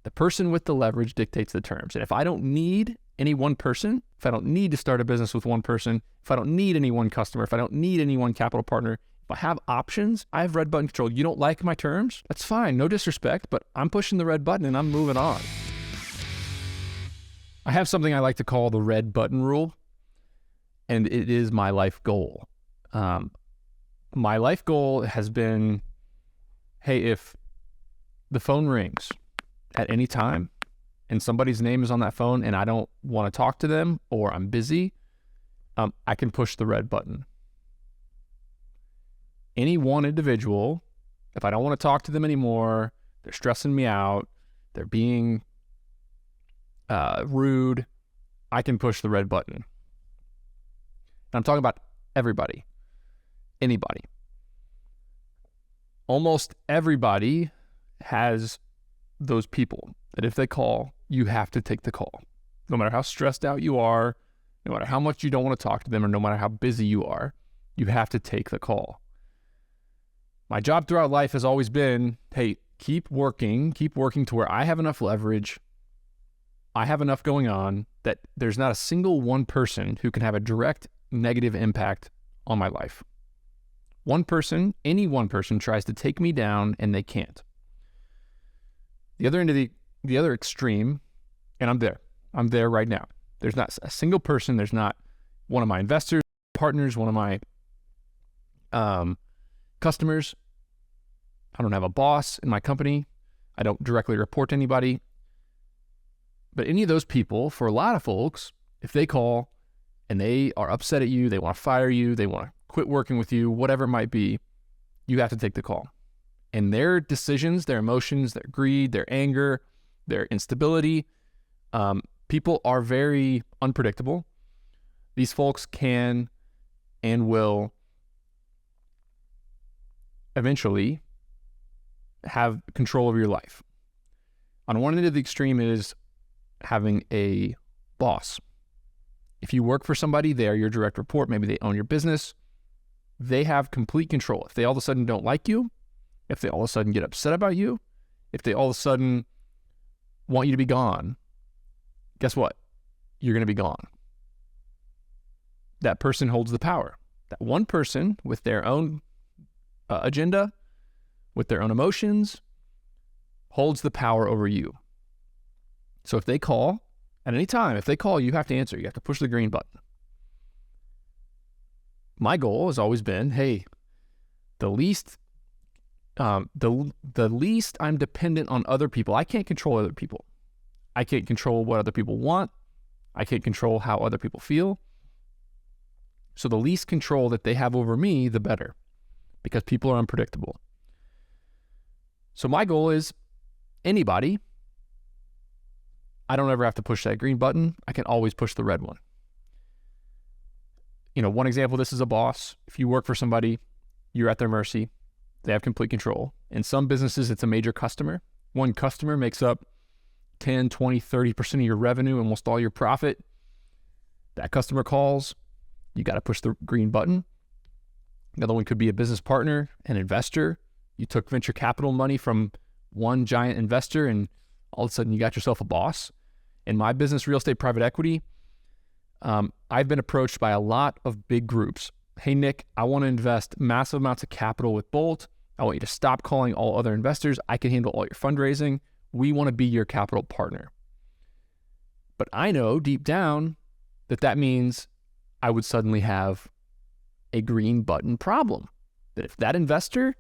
The person with the leverage dictates the terms. And if I don't need any one person, if I don't need to start a business with one person, if I don't need any one customer, if I don't need any one capital partner, if I have options, I have red button control. You don't like my terms? That's fine. No disrespect, but I'm pushing the red button and I'm moving on. I have something I like to call the red button rule, and it is my life goal. My life goal has been, hey, if the phone rings at any time and somebody's name is on that phone and I don't want to talk to them or I'm busy, I can push the red button. Any one individual, if I don't want to talk to them anymore, they're stressing me out, they're being rude, I can push the red button. And I'm talking about everybody, anybody. Almost everybody has those people that if they call, you have to take the call. No matter how stressed out you are, no matter how much you don't want to talk to them, or no matter how busy you are, you have to take the call. My job throughout life has always been, hey, keep working to where I have enough leverage, I have enough going on that there's not a single one person who can have a direct negative impact on my life. One person, any one person tries to take me down and they can't. The other end of the other extreme, and I'm there right now. There's not a single person, there's not one of my investors, partners, one of my customers. I don't have a boss in my company. I don't directly report to anybody. But any of those people, for a lot of folks, if they call and they are upset at you, they want to fire you, they want to quit working with you, whatever it might be, you have to take the call. And their decisions, their emotions, their greed, their anger, their instability, people are very unpredictable. These folks can and will eventually have control over your life. On one end of the extreme is having a boss. If you work for somebody, they are your direct report. Maybe they own your business. They have complete control. If they all of a sudden don't like you, if they all of a sudden get upset about you, if they all of a sudden want you to be gone, guess what? You're going to be gone. That person holds the power. That one person with their own agenda, with their own emotions, holds the power over you. So if they call, at any time, if they call, you have to answer. You have to push the green button. My goal has always been, hey, the least I'm dependent on other people. I can't control other people. I can't control what other people want. I can't control how other people feel. So the least control that they have over me, the better, because people are unpredictable. So my goal is anybody, I don't ever have to push that green button. I can always push the red one. You know, one example, this is a boss. If you work for somebody, you're at their mercy. They have complete control. In some businesses, it's a major customer. One customer makes up 10, 20, 30% of your revenue, almost all your profit. That customer calls, you got to push the green button. Another one could be a business partner, an investor. You took venture capital money from one giant investor and all of a sudden you got yourself a boss. In my business, real estate private equity, I've been approached by a lot of big groups. Hey, Nick, I want to invest massive amounts of capital with Bolt. I want you to stop calling all other investors. I can handle all your fundraising. We want to be your capital partner. But I know deep down that means I would suddenly have a green button problem. That if that investor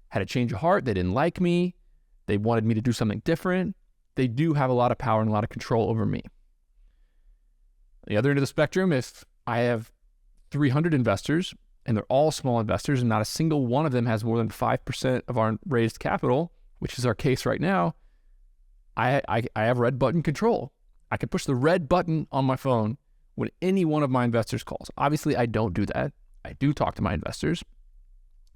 had a change of heart, they didn't like me, they wanted me to do something different, they do have a lot of power and a lot of control over me. The other end of the spectrum, if I have 300 investors and they're all small investors and not a single one of them has more than 5% of our raised capital, which is our case right now, I have red button control. I can push the red button on my phone when any one of my investors calls. Obviously, I don't do that. I do talk to my investors.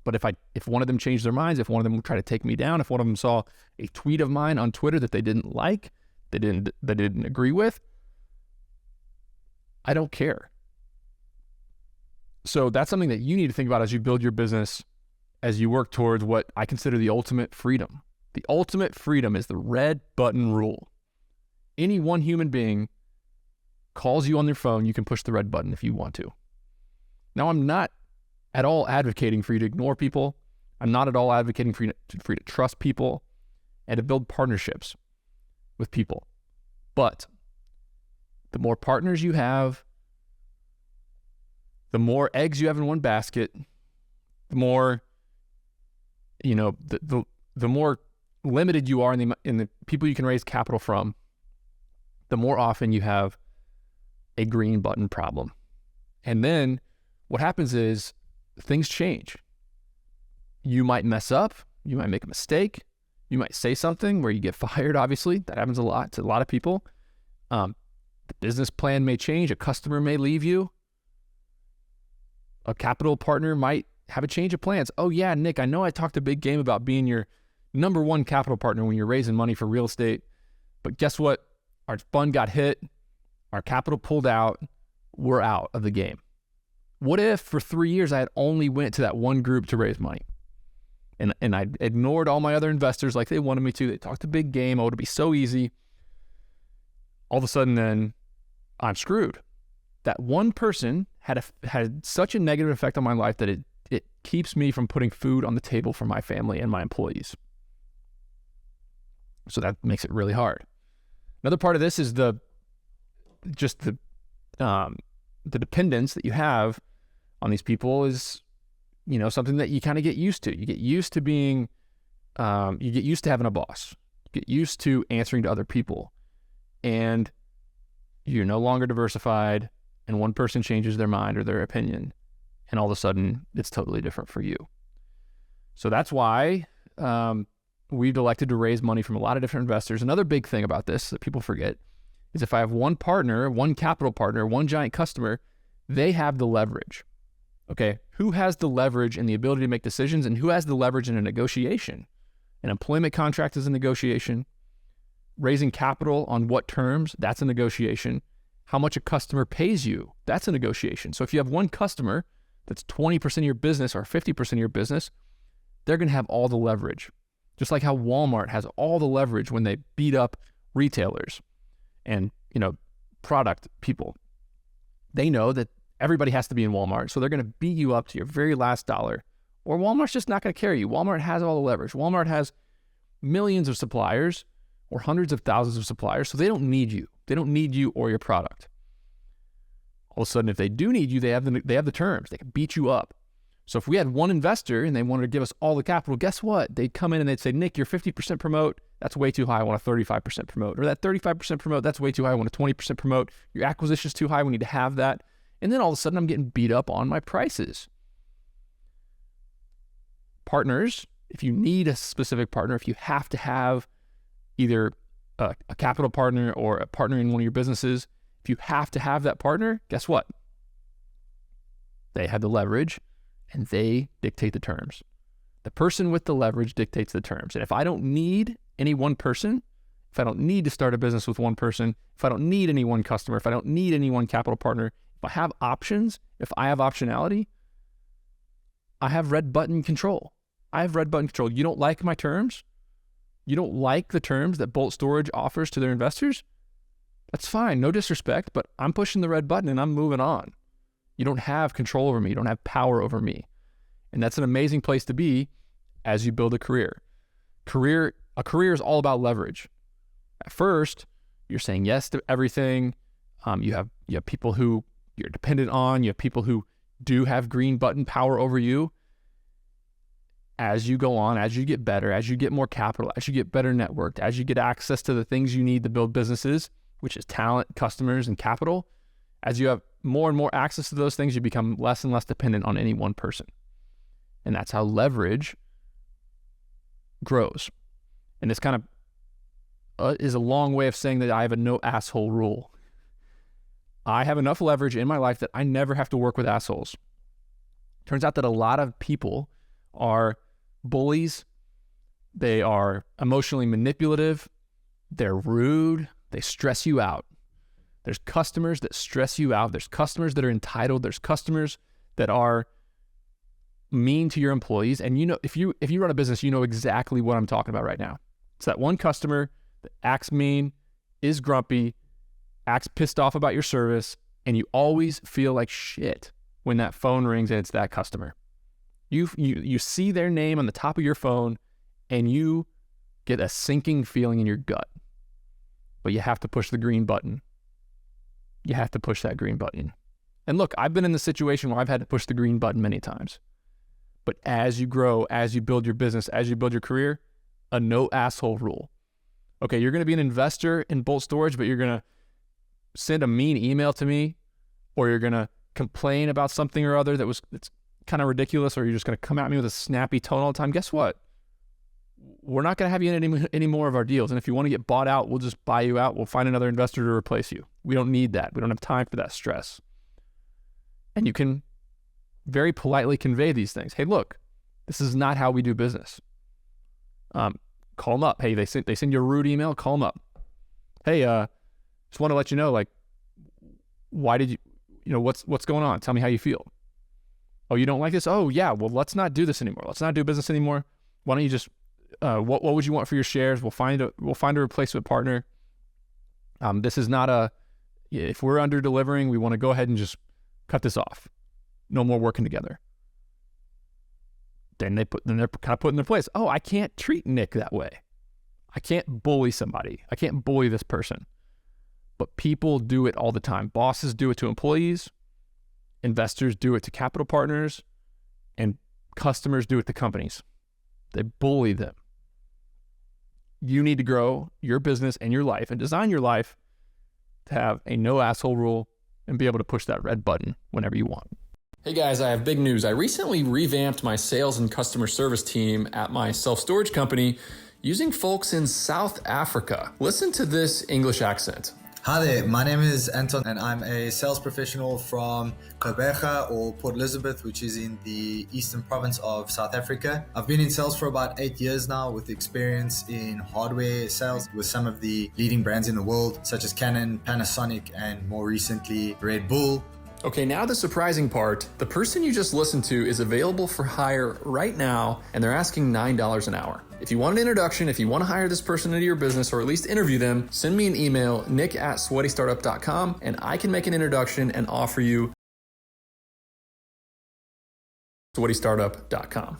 But if one of them changed their minds, if one of them tried to take me down, if one of them saw a tweet of mine on Twitter that they didn't like, they didn't agree with, I don't care. So that's something that you need to think about as you build your business, as you work towards what I consider the ultimate freedom The ultimate freedom is the red button rule. Any one human being calls you on their phone, you can push the red button if you want to. Now, I'm not at all advocating for you to ignore people. I'm not at all advocating for you to trust people and to build partnerships with people. But the more partners you have, the more eggs you have in one basket, the more, the more limited you are in the people you can raise capital from, the more often you have a green button problem. And then what happens is things change. You might mess up. You might make a mistake. You might say something where you get fired, obviously. That happens a lot to a lot of people. The business plan may change. A customer may leave you. A capital partner might have a change of plans. Oh yeah, Nick, I know I talked a big game about being your number one capital partner when you're raising money for real estate, but guess what? Our fund got hit. Our capital pulled out. We're out of the game. What if for 3 years I had only went to that one group to raise money? And I ignored all my other investors like they wanted me to. They talked a big game. Oh, it'd be so easy. All of a sudden then I'm screwed. That one person had such a negative effect on my life that it keeps me from putting food on the table for my family and my employees. So that makes it really hard. Another part of this is the dependence that you have on these people is, something that you kind of get used to. You get used to being, you get used to having a boss. You get used to answering to other people, and you're no longer diversified. And one person changes their mind or their opinion, and all of a sudden it's totally different for you. So that's why we've elected to raise money from a lot of different investors. Another big thing about this that people forget is if I have one partner, one capital partner, one giant customer, they have the leverage. Okay, who has the leverage and the ability to make decisions, and who has the leverage in a negotiation? An employment contract is a negotiation. Raising capital on what terms, that's a negotiation. How much a customer pays you, that's a negotiation. So if you have one customer that's 20% of your business or 50% of your business, they're going to have all the leverage. Just like how Walmart has all the leverage when they beat up retailers and, product people. They know that everybody has to be in Walmart, so they're going to beat you up to your very last dollar. Or Walmart's just not going to carry you. Walmart has all the leverage. Walmart has millions of suppliers or hundreds of thousands of suppliers, so they don't need you. They don't need you or your product. All of a sudden, if they do need you, they have the terms. They can beat you up. So if we had one investor and they wanted to give us all the capital, guess what? They'd come in and they'd say, Nick, your 50% promote, that's way too high. I want a 35% promote. Or that 35% promote, that's way too high. I want a 20% promote. Your acquisition's too high. We need to have that. And then all of a sudden, I'm getting beat up on my prices. Partners, if you need a specific partner, if you have to have either a capital partner or a partner in one of your businesses, if you have to have that partner, guess what? They have the leverage and they dictate the terms. The person with the leverage dictates the terms. And if I don't need any one person, if I don't need to start a business with one person, if I don't need any one customer, if I don't need any one capital partner, if I have options, if I have optionality, I have red button control. I have red button control. You don't like my terms? You don't like the terms that Bolt Storage offers to their investors? That's fine, no disrespect, but I'm pushing the red button and I'm moving on. You don't have control over me. You don't have power over me. And that's an amazing place to be as you build a career. A career is all about leverage. At first, you're saying yes to everything. You have people who you're dependent on. You have people who do have green button power over you. As you go on, as you get better, as you get more capital, as you get better networked, as you get access to the things you need to build businesses, which is talent, customers, and capital, as you have more and more access to those things, you become less and less dependent on any one person. And that's how leverage grows. And this kind of is a long way of saying that I have a no asshole rule. I have enough leverage in my life that I never have to work with assholes. Turns out that a lot of people are bullies. They are emotionally manipulative. They're rude. They stress you out. There's customers that stress you out. There's customers that are entitled. There's customers that are mean to your employees. And if you run a business, you know exactly what I'm talking about right now. It's that one customer that acts mean, is grumpy, acts pissed off about your service, and you always feel like shit when that phone rings and it's that customer. You see their name on the top of your phone and you get a sinking feeling in your gut. But you have to push the green button. You have to push that green button. And look, I've been in the situation where I've had to push the green button many times. But as you grow, as you build your business, as you build your career, a no asshole rule. Okay, you're going to be an investor in Bolt Storage, but you're going to send a mean email to me, or you're going to complain about something or other that's kind of ridiculous, or you're just going to come at me with a snappy tone all the time. Guess what? We're not going to have you in any more of our deals. And if you want to get bought out, we'll just buy you out. We'll find another investor to replace you. We don't need that. We don't have time for that stress. And you can very politely convey these things. Hey, look, this is not how we do business. Call them up. Hey, they send you a rude email. Call them up. Hey, just want to let you know, like, why did what's going on? Tell me how you feel. Oh, you don't like this? Oh, yeah. Well, let's not do this anymore. Let's not do business anymore. Why don't you just what would you want for your shares? We'll find a replacement partner. This is not if we're under delivering, we want to go ahead and just cut this off. No more working together. Then they're kind of put in their place. Oh, I can't treat Nick that way. I can't bully somebody. I can't bully this person. But people do it all the time. Bosses do it to employees. Investors do it to capital partners. And customers do it to companies. They bully them. You need to grow your business and your life and design your life to have a no asshole rule and be able to push that red button whenever you want. Hey guys, I have big news. I recently revamped my sales and customer service team at my self-storage company using folks in South Africa. Listen to this English accent. Hi there, my name is Anton and I'm a sales professional from Gqeberha or Port Elizabeth, which is in the eastern province of South Africa. I've been in sales for about 8 years now with experience in hardware sales with some of the leading brands in the world, such as Canon, Panasonic, and more recently Red Bull. Okay, now the surprising part. The person you just listened to is available for hire right now, and they're asking $9 an hour. If you want an introduction, if you want to hire this person into your business or at least interview them, send me an email, nick@sweatystartup.com, and I can make an introduction and offer you sweatystartup.com.